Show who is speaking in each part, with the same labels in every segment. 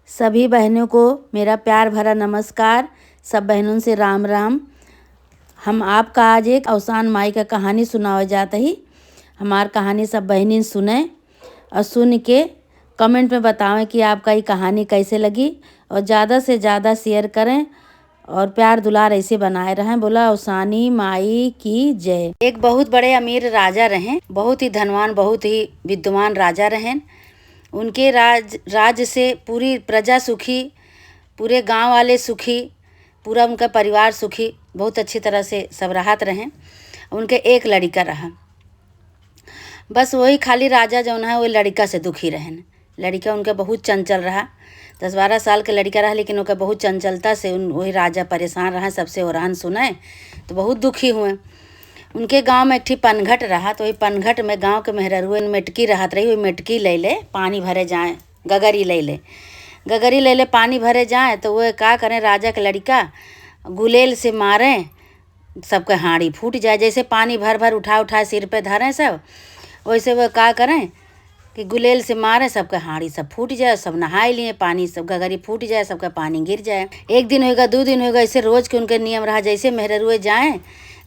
Speaker 1: सभी बहनों को मेरा प्यार भरा नमस्कार। सब बहनों से राम राम। हम आपका आज एक अवसान माई का कहानी सुनावे जाता ही। हमार कहानी सब बहनी सुने और सुन के कमेंट में बतावें कि आपका ये कहानी कैसे लगी, और ज़्यादा से ज़्यादा शेयर करें और प्यार दुलार ऐसे बनाए रहें। बोला अवसानी माई की जय। एक बहुत बड़े अमीर राजा रहें, बहुत ही धनवान, बहुत ही विद्वान राजा रहें। उनके राज्य से पूरी प्रजा सुखी, पूरे गांव वाले सुखी, पूरा उनका परिवार सुखी, बहुत अच्छी तरह से सब राहत रहें। उनके एक लड़का रहा, बस वही खाली राजा जो है वो लड़का से दुखी रहें। लड़का उनका बहुत चंचल रहा, 10-12 साल का लड़का रहा, लेकिन उनका बहुत चंचलता से वही राजा परेशान रहा। सबसे ओरहान सुनाए तो बहुत दुखी हुए। उनके गांव में एक ठी पनघट रहा, तो वही पनघट में गांव के मेहररुए मेटकी रहत रही। वही मेटकी ले ले पानी भरे जाए, गगरी ले ले पानी भरे जाए। तो वह का करें, राजा के लड़का गुलेल से मारें, सबके हांडी फूट जाए। जैसे पानी भर भर उठा सिर पे धरें सब, वैसे वह का करें कि गुलेल से मारे, सबका हांडी सब फूट जाए। सब नहाए लिए, पानी सब गगरी फूट जाए, सबका पानी गिर जाए। 1 दिन होगा, 2 दिन होगा, ऐसे रोज के उनके नियम रहा। जैसे मेहररुए जाएँ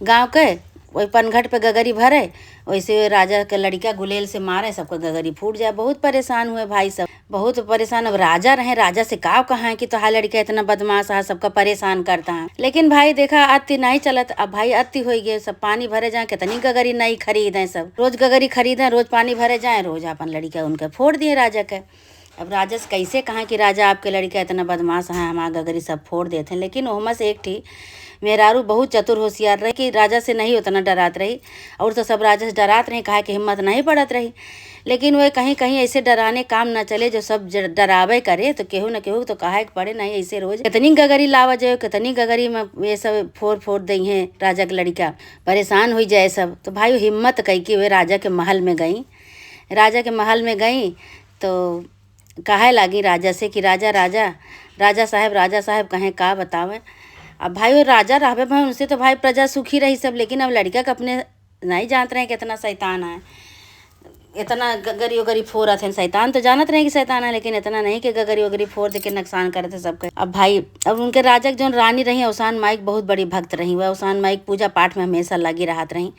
Speaker 1: गांव के, वही पनघट पे गगरी भरे, वैसे राजा के लड़का गुलेल से मारे, सबका गगरी फूट जाए। बहुत परेशान हुए भाई सब, बहुत परेशान। अब राजा रहे, राजा से का कहा कि तो हा लड़का इतना बदमाश है, सबका परेशान करता है। लेकिन भाई देखा अति नहीं चलत। अब भाई अति हो गए, सब पानी भरे जाए, कितनी गगरी नहीं खरीदें। सब रोज गगरी खरीदें, रोज पानी भरे जाए, रोज अपन लड़का उनके फोड़ दिए राजा के। अब राजा से कैसे कहा कि राजा आपके लड़का इतना बदमाश है, हमारा गगरी सब फोड़ देते हैं। लेकिन ओहमा से एक थी मेहरारू बहुत चतुर होशियार रही कि राजा से नहीं उतना डरात रही, और तो सब राजा से डरात रही, कहा कि हिम्मत नहीं पड़त रही। लेकिन वह कहीं कहीं ऐसे डराने काम न चले, जो सब डरावे करे तो केहू न केहू तो कहा कि पड़े नहीं। ऐसे रोज कितनी गगरी लावा जाए, कितनी गगरी में ये सब फोड़ दी हैं। राजा के लड़का परेशान हो जाए सब, तो भाई हिम्मत कही कि वे राजा के महल में गई। राजा के महल में गई तो कहे लागी राजा से कि राजा साहब कहें का बतावें। अब भाई वो राजा रहबे भाई, उनसे तो भाई प्रजा सुखी रही सब। लेकिन अब लड़का का अपने नहीं जानते रहे कि इतना शैतान है, इतना गगरी वगरी फोड़त है। शैतान तो जानत रहे कि शैतान है, लेकिन इतना नहीं कि गगरी वगरी फोड़ दे के नुकसान करते सबके। अब भाई अब उनके राजा जो रानी रही अवसान माई बहुत बड़ी भक्त रही। वह अवसान माई पूजा पाठ में हमेशा लगी रहत रही।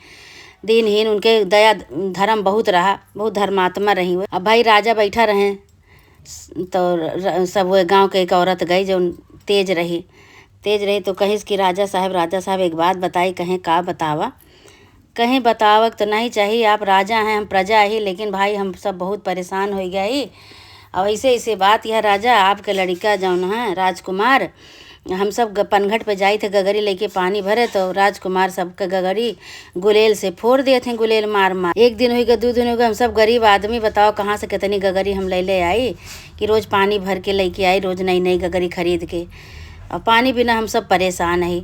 Speaker 1: दिनहीन उनके दया धर्म बहुत रहा, बहुत धर्मात्मा रही। हुए अब भाई राजा बैठा रहे तो सब वो गाँव के एक औरत गई जो तेज रही तो कहिस कि राजा साहब एक बात बताई। कहें का बतावा। कहीं बतावक तो नहीं चाहिए, आप राजा हैं, हम प्रजा ही, लेकिन भाई हम सब बहुत परेशान हो गए। और ऐसे बात यह राजा आपके लड़का जौन है राजकुमार, हम सब पनघट पे जाए थे गगरी लेके पानी भरे, तो राजकुमार सबका गगरी गुलेल से फोड़ दिए थे। गुलेल मार 1 दिन हो गया, 2 दिन हो गए। हम सब गरीब आदमी, बताओ कहाँ से कितनी गगरी हम ले आई कि रोज पानी भर के लेके आई, रोज नई गगरी खरीद के। और पानी बिना हम सब परेशान है।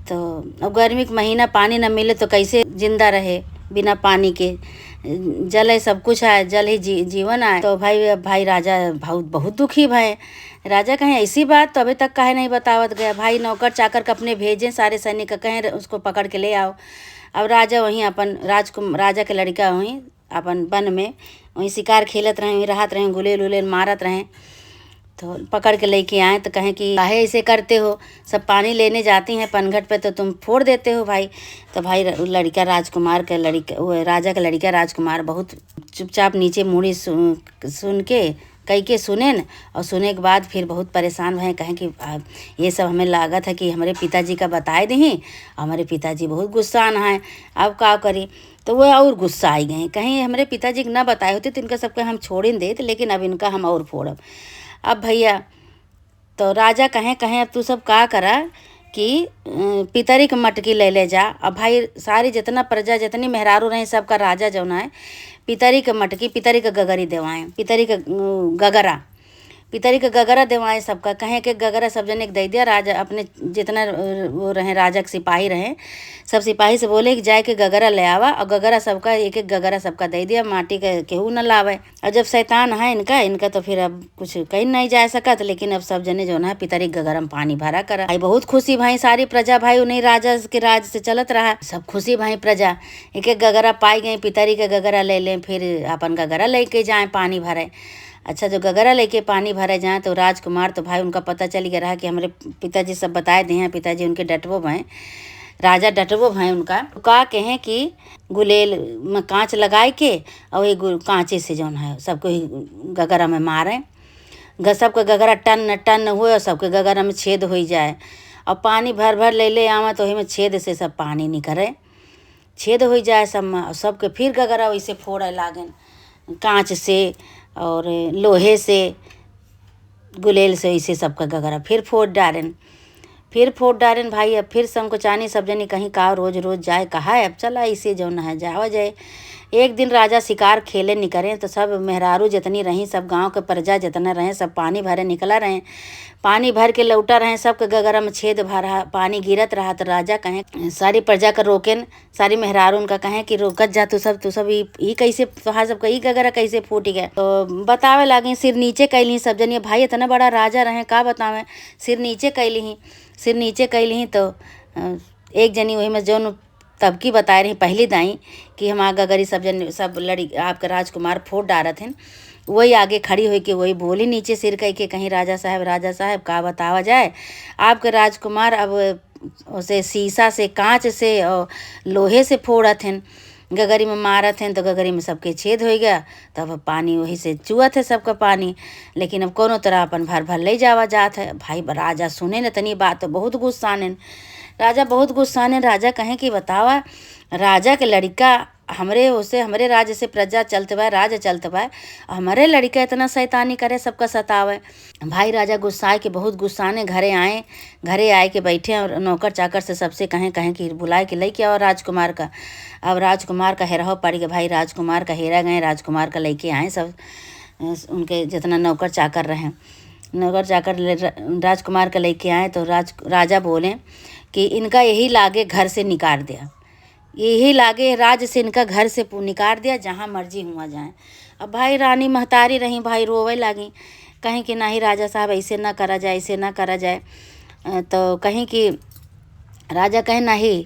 Speaker 1: तो अब गर्मी के महीना पानी न मिले तो कैसे जिंदा रहे बिना पानी के। जल है, सब कुछ है, जल ही जीवन है। तो भाई राजा बहुत दुखी भाई। राजा कहें ऐसी बात तो अभी तक काहे नहीं बतावत गया। भाई नौकर चाकर का अपने भेजें, सारे सैनिक कहें उसको पकड़ के ले आओ। अब राजा वहीं अपन राजा के लड़का वहीं अपन वन में वहीं शिकार खेलत रहे, वहीं राहत रहे, गुलेल उलेल मारत रहे। तो पकड़ के लेके आए तो कहें कि काहे ऐसे करते हो, सब पानी लेने जाती हैं पनघट पे तो तुम फोड़ देते हो भाई। तो भाई लड़का राजकुमार का लड़का, वो राजा का लड़का राजकुमार बहुत चुपचाप नीचे मुड़ी सुन के कह के सुने न, और सुने के बाद फिर बहुत परेशान भए। कहें कि ये सब हमें लागत है कि हमारे पिताजी का बताए दें, हमारे पिताजी बहुत गुस्सा न है, अब का करी। तो वह और गुस्सा आई गए। कहीं हमारे पिताजी को ना बताए होते तो इनका सबका हम छोड़ देते, लेकिन अब इनका हम और फोड़ब। अब भैया तो राजा कहें अब तू सब का करा कि पितरी के मटकी ले जा। अब भाई सारी जितना प्रजा जितनी मेहरारू रहे सबका राजा जो है पितरी के मटकी, पितरी का गगरी देवाएं, पितरी का गगरा पितरी के गगरा देवाएं सबका, कहें के गगरा सब जने के दे दिया। राजा अपने जितना वो रहे राजा के सिपाही रहे, सब सिपाही से बोले कि जाए के गगरा ले आवा, और गगरा सबका एक एक गगरा सबका दे दिया। माटी के केहू न लावे। और जब शैतान है इनका तो फिर अब कुछ कहीं नहीं जा सकत, लेकिन अब सब जने जो है पितरी के गगरा में पानी भरा करा। भाई बहुत खुशी भाई, सारी प्रजा भाई उन्हीं राजा के राज से चलत रहा, सब खुशी भाई प्रजा। एक एक गगरा पाई गई, पितरी के गगरा ले लें, फिर अपन गगरा लेके जाए पानी भरे। अच्छा, जो गगरा लेके पानी भरे जाए तो राजकुमार तो भाई उनका पता चल गया रहा कि हमारे पिताजी सब बताए दे हैं, पिताजी उनके डटवो भाई, राजा डटवो भाई उनका का कहें कि गुलेल में कांच लगाए के और ये कांचे से जौन है सबको गगरा में मारे। सबके गगरा टन टन हुए और सबके गगरा में छेद हो जाए, और पानी भर भर ले आवा तो वही में छेद से सब पानी निकले, छेद हो जाए सब में। सबके फिर गगरा वैसे फोड़े लागन, कांच से और लोहे से गुलेल से, इसे सबका गगरा फिर फोड़ डालें भाई। अब फिर संकोचानी सब जनी कहीं का रोज रोज जाए कहा है, अब चला इसे जो न है जावा जाए। एक दिन राजा शिकार खेले निकले तो सब मेहरारू जितनी रहीं, सब गांव के प्रजा जितना रहे, सब पानी भरे निकला रहे, पानी भर के लौटा रहे, सबके गगरा में छेद भरा, पानी गिरत रहा। तो राजा कहें सारी प्रजा का रोकेन, सारी मेहरारू उनका कहें कि रोकत जा, तू सब ई कैसे तुहार सब ई गगरा कैसे फूट गया। तो बतावे लागे, सिर नीचे कैली सब जनी, भाई इतना बड़ा राजा रहे का बतावे, सिर नीचे कैली। तो एक जनी वही में जो तब की बताए रही पहली दाई कि हम गगरी सब जन सब लड़ी आपका राजकुमार फोड़ डारत हैं, वही आगे खड़ी हुई कि वही बोली नीचे सिर कह के, कहीं राजा साहब का बतावा जाए, आपके राजकुमार अब उसे शीशा से कांच से और लोहे से फोड़त हैं, गगरी में मारत हैं, तो गगरी में सबके छेद हो गया। तब पानी वही से चुअत है सबका पानी, लेकिन अब कोनो तरह अपन भर भर ले जावा जात है। भाई राजा सुने न तनी बात तो बहुत गुस्सा ने, राजा कहें कि बतावा, राजा के लड़का हमरे राज्य से प्रजा चलते बा, राज चलते बा, हमारे लड़का इतना शैतानी करे, सबका सतावे। भाई राजा गुस्साए के बहुत गुस्साने घरे आए के बैठे, और नौकर चाकर से सबसे कहें कि बुलाए के लेके आओ राजकुमार का। अब राजकुमार का हेरह पड़ गया भाई, राजकुमार का हेरा गए, राजकुमार का लेके आए सब उनके जितना नौकर चाकर रहे, राजकुमार का लेके आए। तो राजा बोले कि इनका यही लागे घर से निकाल दिया, यही लागे राज से इनका घर से निकाल दिया, जहाँ मर्जी हुआ जाए। अब भाई रानी महतारी रही भाई रोवे लगी, कहीं कि नहीं राजा साहब ऐसे ना करा जाए। तो कहीं कि राजा कहे नहीं,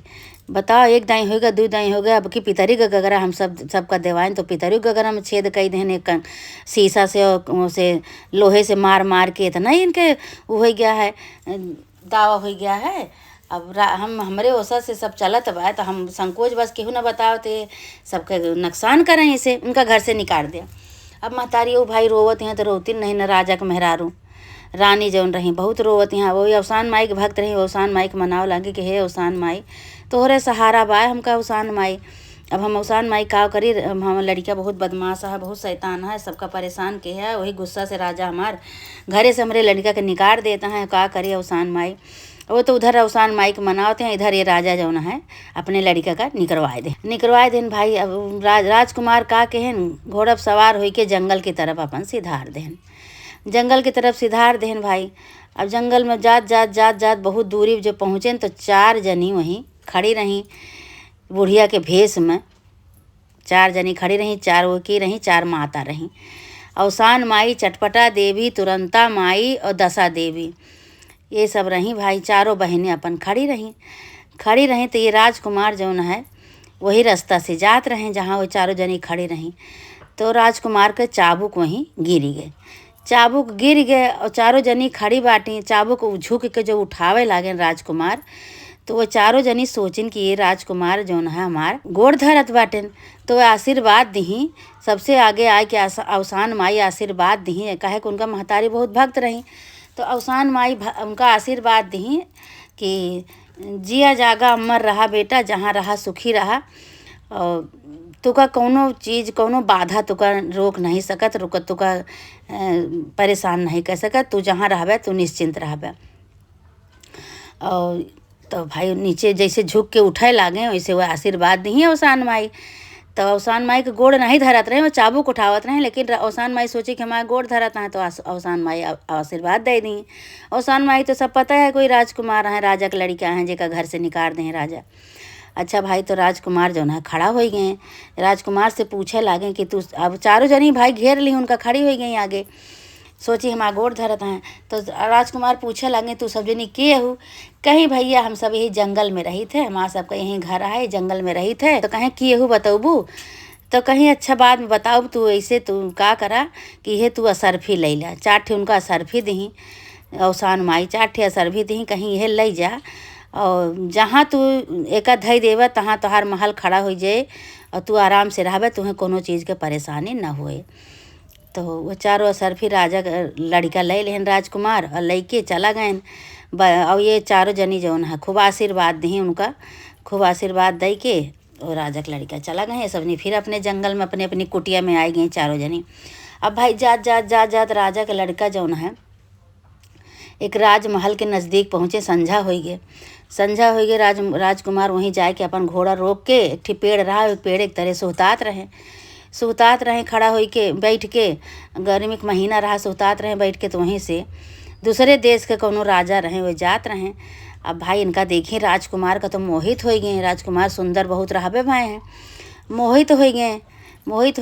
Speaker 1: बताओ एक दाई होगा दो दाई होगा, अब कि पितरी का गगरा हम सबका देवाएं, तो पितरी गगरा में छेद कई देने शीशा से और से लोहे से मार के इतना ही इनके हो गया है, दावा हो गया है। अब हमरे ओसा से सब चलत बा, तो हम संकोच बस केहू ना बताओ तो सबके नुकसान करें, इसे उनका घर से निकाल दिया। अब महतारी वो भाई रोवत हैं तो रोती नहीं न, राजा के मेहरारू रानी जौन रही बहुत रोवत यहाँ, वही अवसान माई के भक्त रही, अवसान माई के मनाव लागे कि हे अवसान माई तोहरे सहारा बा हमका अवसान माई। अब हम अवसान माई का करी, हम लड़का बहुत बदमाश है, बहुत शैतान है, सबका परेशान के है, वही गुस्सा से राजा हमार घरे से हमारे लड़का के निकाल देता है, का करी अवसान माई। वो तो उधर अवसान माई के मनावते हैं, इधर ये राजा जौन है अपने लड़का का निकलवाए देन भाई। अब राजकुमार का कहन घोड़ा सवार हो के जंगल की तरफ अपन सिधार देन भाई। अब जंगल में जात बहुत दूरी जब पहुँचे तो 4 जनी वहीं खड़ी रहीं, बुढ़िया के भेष में 4 जनी खड़ी रहीं, 4 वो की रहीं, 4 माता रहीं, अवसान माई, चटपटा देवी, तुरंता माई और दशा देवी, ये सब रहीं भाई। चारों बहनें अपन खड़ी रहीं। तो ये राजकुमार जौन है वही रास्ता से जात रहें जहाँ वो चारों जनी खड़ी रहीं। तो राजकुमार के चाबुक वहीं गिर गए और चारों जनी खड़ी बाटी, चाबुक झुक के जो उठावे लागे राजकुमार, तो वो चारों जनी सोचिन कि ये राजकुमार जौन है हमार गोड़ धरत बाटेन, तो वह आशीर्वाद दही, सबसे आगे आए कि अवसान माई आशीर्वाद दही, कहे कि उनका महतारी बहुत भक्त रही। तो अवसान माई उनका आशीर्वाद दी कि जिया जागा अमर रहा बेटा, जहाँ रहा सुखी रहा, और तुका कौनो चीज़ कौनो बाधा तुका रोक नहीं सकत, तुका परेशान नहीं कर सकत, तू जहाँ रहबे तू निश्चिंत रहबे। और तो भाई नीचे जैसे झुक के उठे लागे वैसे वह आशीर्वाद दी अवसान माई। तो अवसान माई के गोड़ नहीं धरत रहे, वो चाबुक उठावत रहे, लेकिन अवसान माई सोची कि हमारे गोड़ धरत हैं, तो अवसान माई आशीर्वाद दे दी। अवसान माई तो सब पता है कोई राजकुमार हैं, राजा के लड़का हैं, जेका घर से निकाल दें राजा। अच्छा भाई, तो राजकुमार जो है खड़ा हो गए, राजकुमार से पूछे लागे कि तू, अब चारों जनी भाई घेर ली उनका, खड़ी हो गई आगे, सोची हमारा गोड़ धरत हैं। तो राजकुमार पूछे लगे तू सब जनी के हो? कहीं भैया हम सब यही जंगल में रही थे, हमारा सबका यहीं घर आए, जंगल में रही थे। तो कहें किए हो बताऊबू? तो कहीं अच्छा बाद में बताओ, तू ऐसे तू का करा कि ये तू असरफी ले ला, 4 ठे उनका असरफी दही, अवसान माई 4 ठे असरफी दही, कहीं यह ले जा, और जहाँ तू एक धई देवा तहाँ तोहार महल खड़ा हो जाए, और तू आराम से रहबे, तुम्हें कोनो चीज़ के परेशानी न होए। तो वो चारों असरफी राजा लड़का ले लेन राजकुमार, और लेके चला गए। और ये चारों जनी जौन है खूब आशीर्वाद दी उनका, खूब आशीर्वाद दे के और राजा का लड़का चला गए। सबनी फिर अपने जंगल में अपनी अपनी कुटिया में आई गई चारों जनी। अब भाई जात जात जात जात राजा का लड़का जौन है एक राजमहल के नज़दीक पहुँचे, संझा हो गए। संझा हो गए, राजकुमार वहीं जाए के अपन घोड़ा रोक के, एक ठे पेड़ रहा, एक पेड़ एक तरह सुहतात रहे खड़ा हो के बैठ के, गर्मी के महीना रहा, सुहतात रहे बैठ के। तो वहीं से दूसरे देश के कोनो राजा रहे, वो जात रहे। अब भाई इनका देखी राजकुमार का तो मोहित हो गए, राजकुमार सुंदर बहुत रहबे भाई हैं, मोहित हो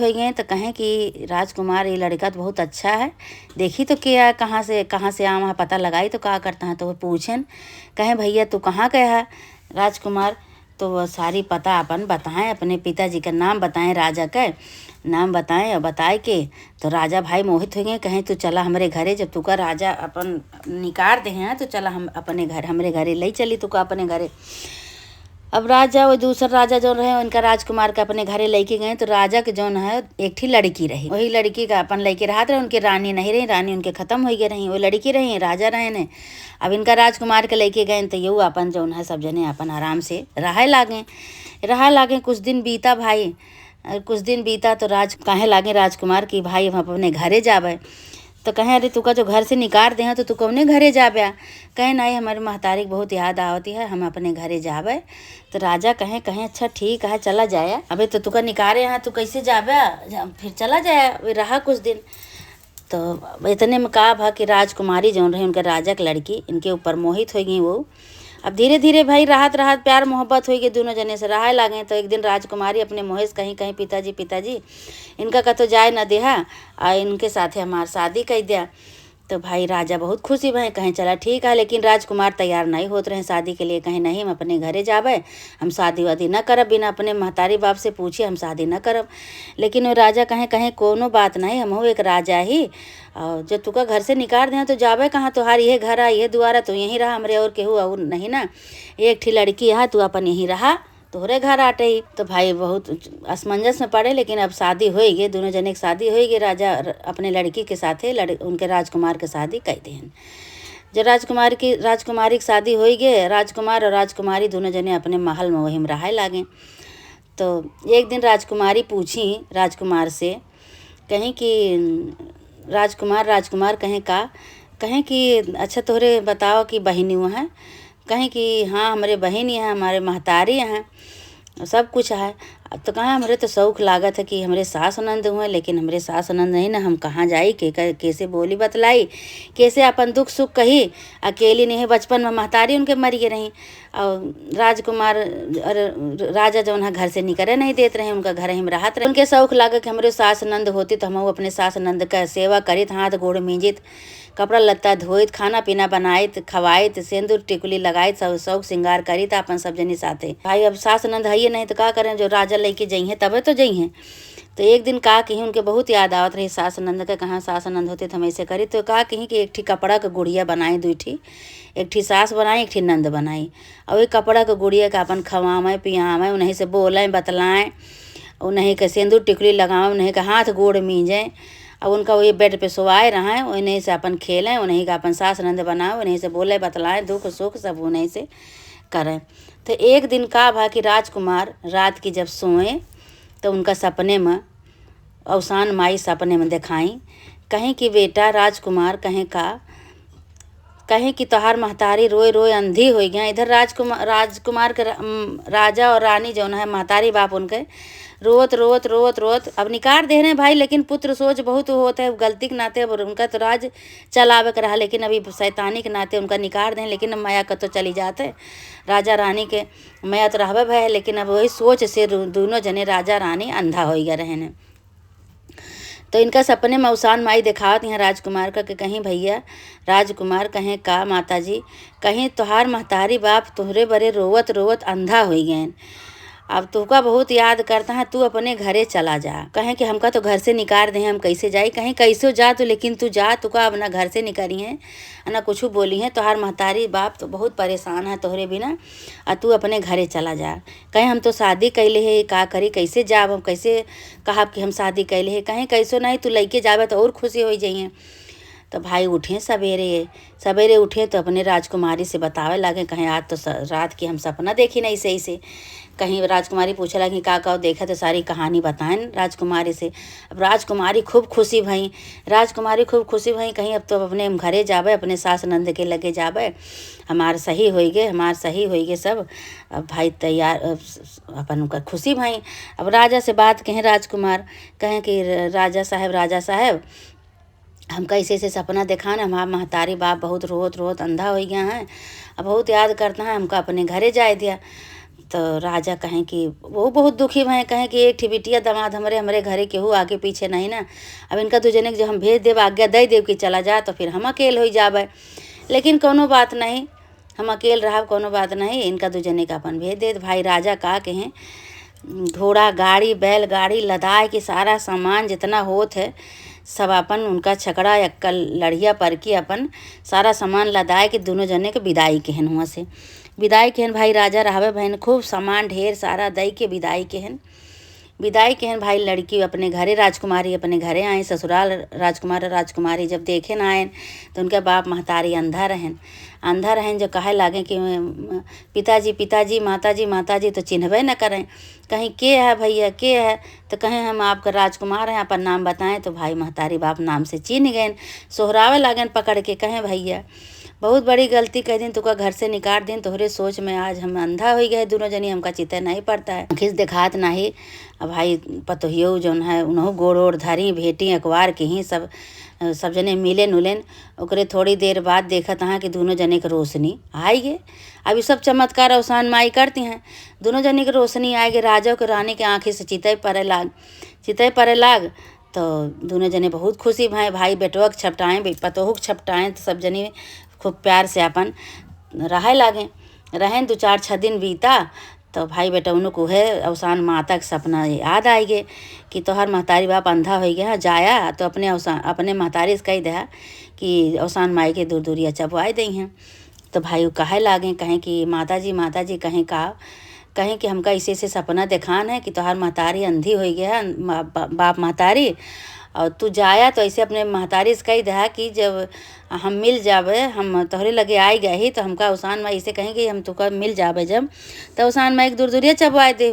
Speaker 1: गए। तो कहें कि राजकुमार ये लड़का तो बहुत अच्छा है, देखी तो क्या कहाँ से आम है, पता लगाई तो क्या करता है। तो वो पूछें, कहें भैया तू कहाँ गया है? राजकुमार तो वह सारी पता अपन बताएं, अपने पिताजी का नाम बताएं, राजा का नाम बताएं, और बताए के तो राजा भाई मोहित हो गए। कहें तू चला हमारे घरे, जब तुका राजा अपन निकाल दे हैं तो चला हम अपने घर, हमारे घरे ले चली तुका अपने घरे। अब राजा वो दूसरा राजा जो रहे उनका राजकुमार का अपने घरे लेके गए। तो राजा के जौन है एक थी लड़की रही, वही लड़की का अपन लेके रहा रहे, उनकी रानी नहीं रही, रानी उनके खत्म हो गई रही, वो लड़की रही, राजा रहे ने। अब इनका राजकुमार के लेके गए तो ये अपन जौन है सब जने अपन आराम से रहा लागे। कुछ दिन बीता भाई, कुछ दिन बीता तो कहे लागे राजकुमार की भाई हम अपने घरे जाबे। तो कहें अरे तुका जो घर से निकाल दे हैं तो तू कौने घरे जाबे? कहें नहीं हमारी महतारी की बहुत याद आवती है, हम अपने घरे जाबे। तो राजा कहें अच्छा ठीक है चला जाए, अबे तो तुका निकाले हैं तू कैसे जाबे, फिर चला जाए। वे रहा कुछ दिन, तो इतने में कहा भा कि राजकुमारी जो रही उनके राजा की लड़की इनके ऊपर मोहित हो गई वो। अब धीरे धीरे भाई राहत प्यार मोहब्बत हो गई, दोनों जने से रहा लागे। तो एक दिन राजकुमारी अपने मोहेश कहीं पिताजी इनका का तो जाए न देहा, और इनके साथे हमार शादी कर दिया। तो भाई राजा बहुत खुशी भय, कहें चला ठीक है, लेकिन राजकुमार तैयार नहीं होत रहे शादी के लिए। कहें नहीं हम अपने घरे जाबे, हम शादी वादी न करब, बिना अपने महतारी बाप से पूछे हम शादी न करब। लेकिन वो राजा कहें कोनो बात नहीं, हम हो एक राजा ही, और जब तुका घर से निकाल दें तो जाबे कहाँ, तुहार यह घर आ यह द्वारा, तो यहीं रहा, हमरे और केहू और नहीं ना, एक ठी लड़की है तू अपन यहीं रहा, तोहरे घर आटे ही। तो भाई बहुत असमंजस में पड़े, लेकिन अब शादी हो गई, दोनों जने की शादी हो गई। राजा अपने लड़की के साथे उनके राजकुमार के शादी कर दें। जब राजकुमारी की शादी हो गई, राजकुमार और राजकुमारी दोनों जने अपने महल में वहीं रहा लागे। तो एक दिन राजकुमारी पूछी राजकुमार से, कहें कि राजकुमार कहें कि अच्छा तोहरे बताओ कि बहनियों हैं? कहें कि हाँ हमारे बहन हैं, हमारे महतारी हैं, सब कुछ है। तो कहा हमारे तो शौक लागत है कि हमारे सास ननद हुए, लेकिन हमारे सास ननद नहीं ना, हम कहाँ जाई, कैसे बोली बतलाई, कैसे अपन दुख सुख कही, अकेली नहीं, बचपन में महतारी उनके मर गए रही। और राजा जो उन्हें घर से निकले नहीं देते रहे, उनका घर ही में रहते रहे। उनके शौक लागे कि हमारे सास नंद होती तो हम अपने सास नंद का सेवा करित, हाथ गोड़ मींजित, कपड़ा लत्ता धोइत, खाना पीना बनाइत, खवाइत, सिंदूर टिकुली लगाइत, सब शौक श्रृंगार करित अपन सब जनी साथे। भाई अब सास नंद है नहीं तो का करें, जो राजा लेके जइहें तबे तो जइहें। तो एक दिन का कहीं उनके बहुत याद आवत रही सास नंद का, कहाँ सास नंद होते तो हम ऐसे करी। तो का कहीं कि एक ठी कपड़ा का गुड़िया बनाई, 2 ठी, एक ठी सास बनाई, एक ठी नंद बनाई। और वही कपड़ा का गुड़िया का अपन खवाएं पियावें, उन्हीं से बोलें बतलाएं, उन्हीं के सिंदूर टिकुली लगावें, उन्हीं का हाथ गोड़ मींजें, और उनका वही बेड पे सोवाए रहें, उन्हीं से अपन खेलें, उन्हीं का अपन सास नंद बनाओ, उन्हीं से बोले बतलाएं, दुख सुख सब उन्हीं से करें। तो एक दिन का भा कि राजकुमार रात की जब सोए तो उनका सपने में अवसान माई सपने में दिखाई, कहें कि बेटा राजकुमार कहें कि तोहार महतारी रोए रोए अंधी हो गया। इधर राजकुमार के राजा और रानी जो है महतारी बाप उनके रोवत रोवत रोवत रोवत अब निकाल दे रहे हैं भाई, लेकिन पुत्र सोच बहुत होता है, गलती के नाते अब उनका तो राज चलावे कर रहा, लेकिन अभी शैतानी के नाते उनका निकाल दें, लेकिन अब माया का तो चली जाते राजा रानी के माया तो रहबे भय, लेकिन अब वही सोच से दोनों जने राजा रानी अंधा हो गया रहने। तो इनका सपने में अवसान माई दिखावत यहाँ राजकुमार का कि कहीं भैया राजकुमार कहें का माता जी, कहीं तोहार महतारी बाप तोहरे बरे रोवत रोवत अंधा हो गए, अब तुका बहुत याद करता है, तू अपने घरे चला जा। कहें कि हमका तो घर से निकाल दे, हम कैसे जाए, कहीं कैसे जा तो, लेकिन तू जा, तुका अपना घर से निकली है ना कुछ बोली है, तोहार महतारी बाप तो बहुत परेशान है तोहरे बिना, और तू अपने घरे चला जा। कहें हम तो शादी कैले है, का करी, कैसे जाब हम, कैसे कहब कि हम शादी कैले है, कहें कैसो नहीं, तू लैके जाबे तो और खुशी हो जाइए। तो भाई उठे सवेरे सवेरे उठे तो अपने राजकुमारी से बतावे लगे, कहें आज तो रात की हम सपना देखी नहीं सही से। कहीं राजकुमारी पूछे लगी का देखा, तो सारी कहानी बताएं राजकुमारी से। अब राजकुमारी खूब खुशी भई, कहीं अब तो अपने घरे जाबे, अपने सास नंद के लगे जाबे, हमार सही होई गए सब। अब भाई तैयार अपन उनका खुशी भई। अब राजा से बात कहें राजकुमार, कहें कि राजा साहब हम कैसे से सपना देखा ना, हमारा महतारी बाप बहुत रोत रोत अंधा हो गया है, अब बहुत याद करता है, हमका अपने घरे जाए दिया। तो राजा कहें कि वो बहुत दुखी भय, कहें कि एक ठिबिटिया दामाद हमारे घरे केहू आगे पीछे नहीं ना, अब इनका दू जने जो हम भेज देव, आज्ञा दे देव कि चला जा, तो फिर हम अकेल हो जाबे, लेकिन कोनो बात नहीं, हम अकेल रहा कोनो बात नहीं, इनका दू जने का अपन भेज दे। भाई राजा का कहें घोड़ा गाड़ी बैलगाड़ी लदाए के सारा सामान जितना होत है सब अपन उनका छकड़ा अक्कल लड़िया पर की अपन सारा सामान लदाए के दोनों जने के विदाई केहन हुआ से विदाई केहन। भाई राजा रहबे बहन खूब सामान ढेर सारा दई के विदाई केहन भाई लड़की अपने घरे, राजकुमारी अपने घरे आए, ससुराल राजकुमार राजकुमारी जब देखे ना आए तो उनके बाप महतारी अंधा रहन जो कहे लागे कि पिताजी माताजी तो चिन्हबे न करें, कहीं के है भैया के है, तो कहें हम आपका राजकुमार हैं, अपन नाम बताएं, तो भाई महतारी बाप नाम से चिन्ह गए, सोहरावे लागन पकड़ के, कहें भैया बहुत बड़ी गलती कह दिन, तुका घर से निकाल दिन, तोहरे सोच में आज हम अंधा हो गए दोनों जनी, हमका चिता नहीं पड़ता है, खिस दिखात नहीं। अब भाई पतोहियो जौन है उन्हों गोड़ ओड़ धरी भेटी अखबार के ही सब जने मिले नुलेन। ओकरे थोड़ी देर बाद देखा तहाँ कि दोनों जने के रोशनी आई गे। अब ये सब चमत्कार अवसान माई करती हैं, दोनों जने के रोशनी आए गे, राजा के रानी के आँखें से चितई परे लाग तो दोनों जने बहुत खुशी भाई बेटवा के छपटाएँ पतोहू के छपटाएँ, तो सब जने खूब प्यार से अपन रहे लागे। रहें 2-4-6 दिन बीता तो भाई बेटा उनको है अवसान माता के सपना याद आए गे कि तोहर महतारी बाप अंधा हो गया जाया, तो अपने महतारी से कही दया कि अवसान माई के दूर दूरिया चबवाए दी हैं। तो भाई वो कहे लागे, कहें कि माताजी कहें कि हमका इसे से सपना दिखान है कि तोहर महतारी अंधी हो गया बाप महतारी, और तू जाया तो ऐसे अपने महतारी से कही दहा कि जब हम मिल जाबे, हम तोहरे लगे आई गए ही, तो हमका अवसान माई इसे कहें कि हम तुका मिल जाबे जब, तो अवसान माई दूर दूरिया चबवाए दे।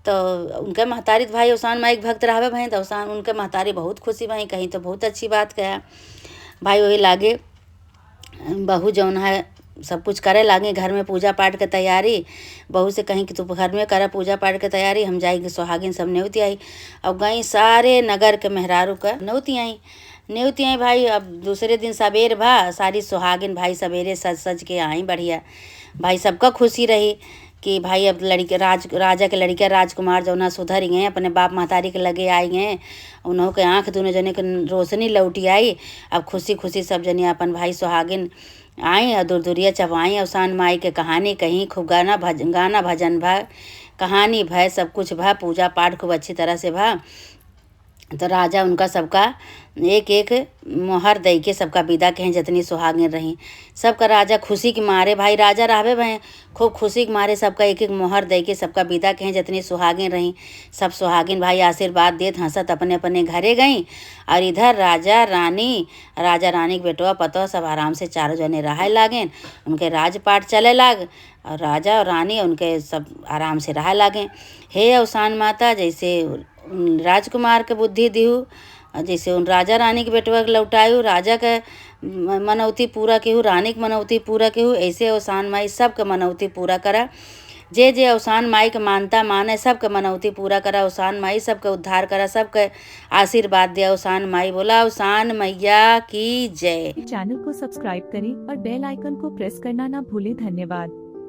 Speaker 1: तो उनके महतारी भाई अवसान माई भक्त रहबे भाई, तो अवसान उनके महतारी बहुत खुशी भाई, कहीं तो बहुत अच्छी बात कहा भाई। वही लागे बहू जौन है सब कुछ करे लागे, घर में पूजा पाठ के तैयारी, बहू से कहीं कि तू घर में करा पूजा पाठ के तैयारी, हम जाएंगे सुहागिन सब न्योती आई। अब गई सारे नगर के मेहरारू का न्योती आई भाई। अब दूसरे दिन सवेर भा सारी सुहागिन भाई सवेरे सज के आई बढ़िया भाई, सबका खुशी रही कि भाई अब राजा के लड़कियाँ राजकुमार जो ना सुधर गए, अपने बाप महतारी के लगे आए गए, उन्हों के आँख दोनों जने के रोशनी लौटी आई। अब खुशी सब जने अपन भाई सुहागिन आई और दूर दूरिया चबाई, अवसान माई के कहानी कहीं खूब गाना भजन भा, कहानी भय सब कुछ भा, पूजा पाठ खूब अच्छी तरह से भा। तो राजा उनका सबका एक एक मोहर दे के सबका विदा कहें जितनी सुहागिन रही, सबका राजा खुशी के मारे भाई राजा रहबे भाई खूब खुशी के मारे सबका एक एक मोहर दे के सबका विदा कहें जितनी सुहागिन रही। सब सुहागिन भाई आशीर्वाद देत हंसत अपने अपने घरे गई, और इधर राजा रानी के बेटवा पतो सब आराम से चारों जने रहे लागें, उनके राजपाट चले लाग, और राजा और रानी उनके सब आराम से रहे लागें। हे अवसान माता जैसे राजकुमार के बुद्धि दिहू, जैसे उन राजा रानी के बेटवा के लौटायू, राजा के मनौती पूरा केहू, रानी के मनौती पूरा केहू, ऐसे अवसान माई सबके मनौती पूरा करा। जे जे अवसान माई के मानता माने सबके मनौती पूरा करा अवसान माई, सबके उद्धार करा, सबके आशीर्वाद दे अवसान माई। बोला अवसान मैया की जय।
Speaker 2: चैनल को सब्सक्राइब करें और बेल आइकन को प्रेस करना ना भूलें। धन्यवाद।